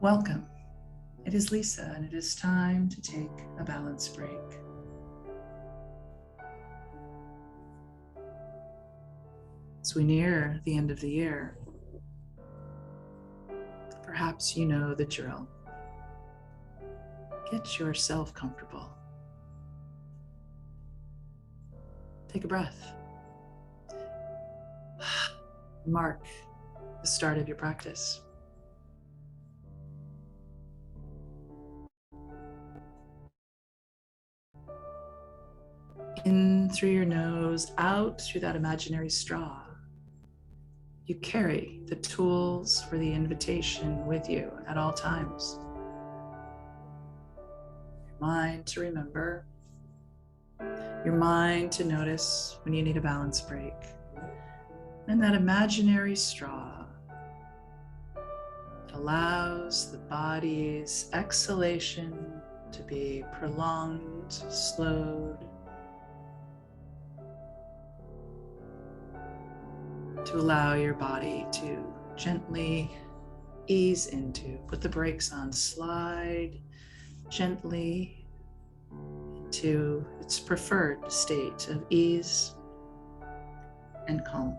Welcome. It is Lisa, and it is time to take a balance break. As we near the end of the year, perhaps you know the drill. Get yourself comfortable. Take a breath. Mark the start of your practice. In through your nose, out through that imaginary straw. You carry the tools for the invitation with you at all times. Your mind to remember, your mind to notice when you need a balance break, and that imaginary straw allows the body's exhalation to be prolonged, slowed, to allow your body to gently ease into, put the brakes on, slide gently into its preferred state of ease and calm.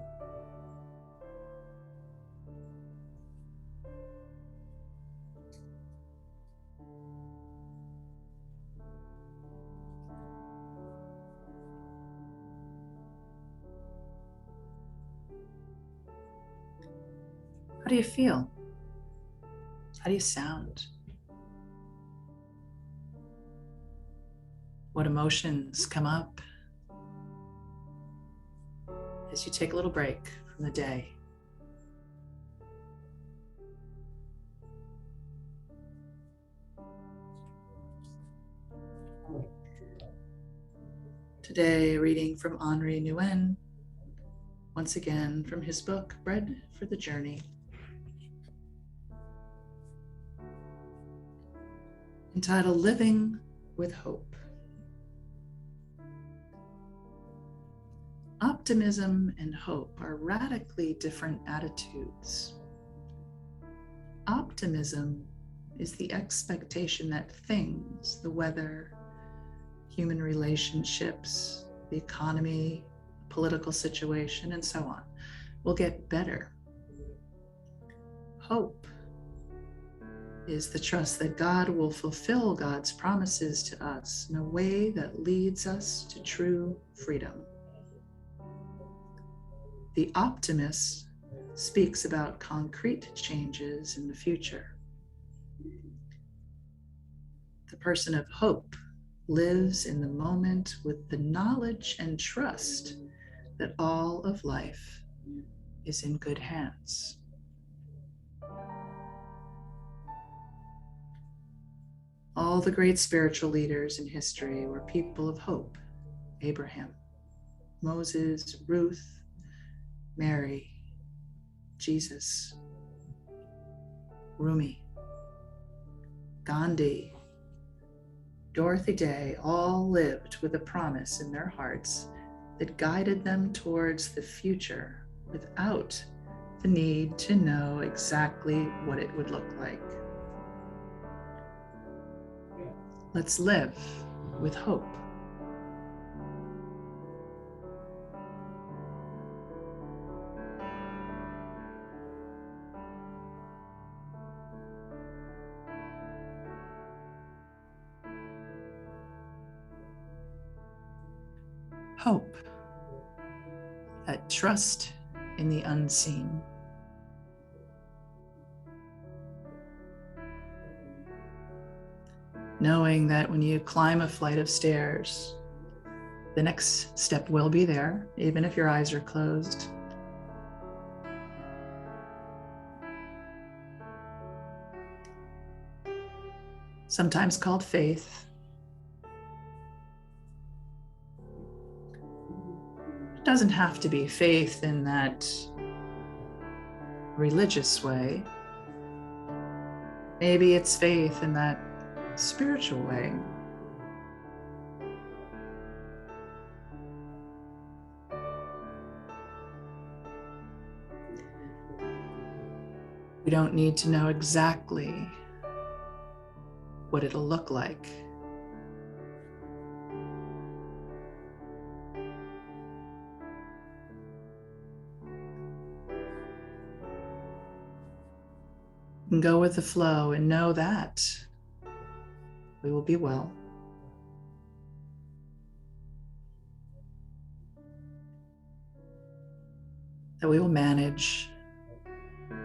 How do you feel? How do you sound? What emotions come up as you take a little break from the day? Today, reading from Henri Nouwen, once again from his book, Bread for the Journey, entitled Living with Hope. Optimism and hope are radically different attitudes. Optimism is the expectation that things, the weather, human relationships, the economy, political situation, and so on, will get better. Hope is the trust that God will fulfill God's promises to us in a way that leads us to true freedom. The optimist speaks about concrete changes in the future. The person of hope lives in the moment with the knowledge and trust that all of life is in good hands. All the great spiritual leaders in history were people of hope. Abraham, Moses, Ruth, Mary, Jesus, Rumi, Gandhi, Dorothy Day all lived with a promise in their hearts that guided them towards the future without the need to know exactly what it would look like. Let's live with hope. Hope, that trust in the unseen. Knowing that when you climb a flight of stairs, the next step will be there, even if your eyes are closed. Sometimes called faith. It doesn't have to be faith in that religious way. Maybe it's faith in that spiritual way. We don't need to know exactly what it'll look like. And go with the flow and know that we will be well. That we will manage,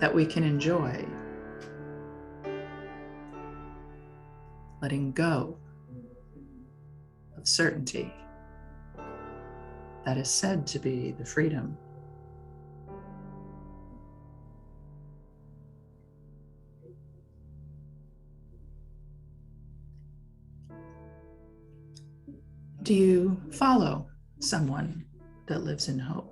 that we can enjoy letting go of certainty that is said to be the freedom. Do you follow someone that lives in hope?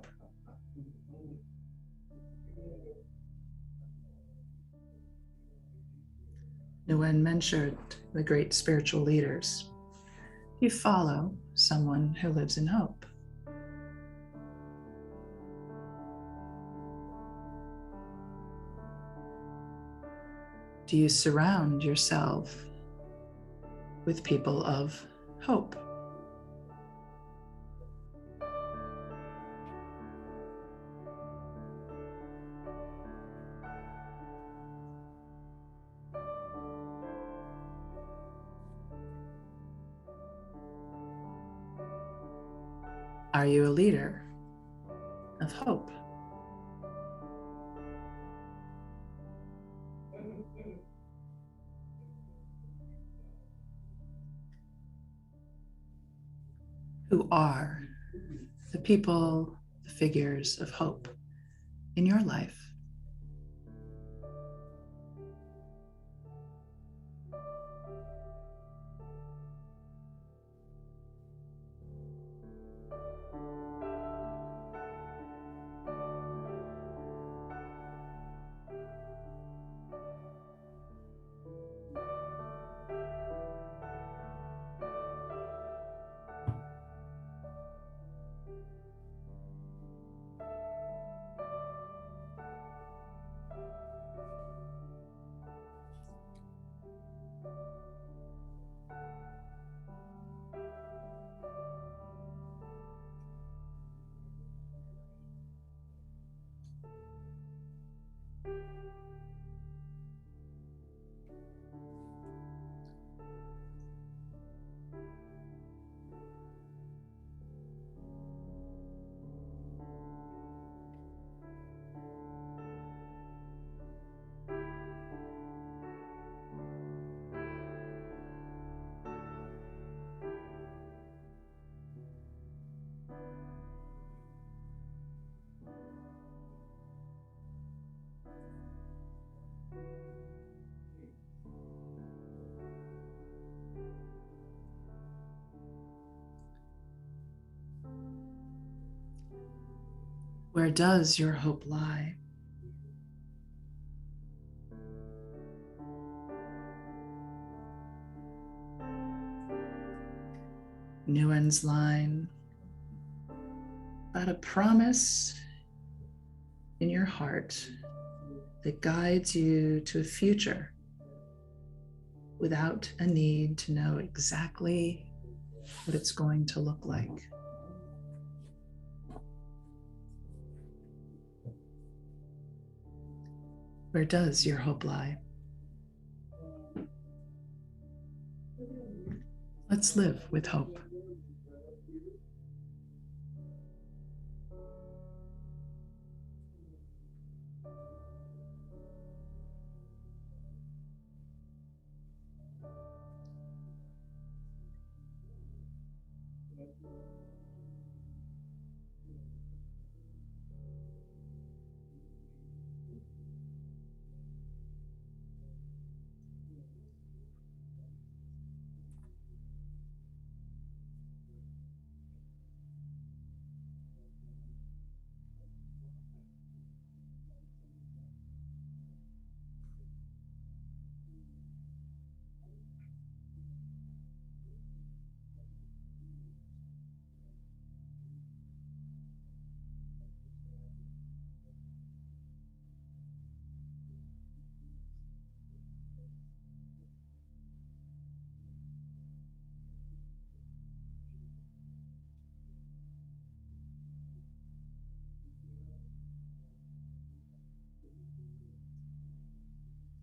Nguyen mentioned the great spiritual leaders. You follow someone who lives in hope. Do you surround yourself with people of hope? Are you a leader of hope? Who are the people, the figures of hope in your life? Where does your hope lie? Nguyen's line about a promise in your heart that guides you to a future without a need to know exactly what it's going to look like. Where does your hope lie? Let's live with hope.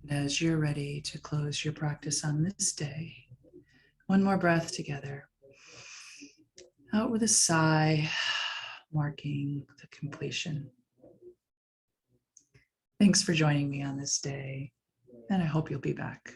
And as you're ready to close your practice on this day, one more breath together. Out with a sigh, marking the completion. Thanks for joining me on this day, and I hope you'll be back.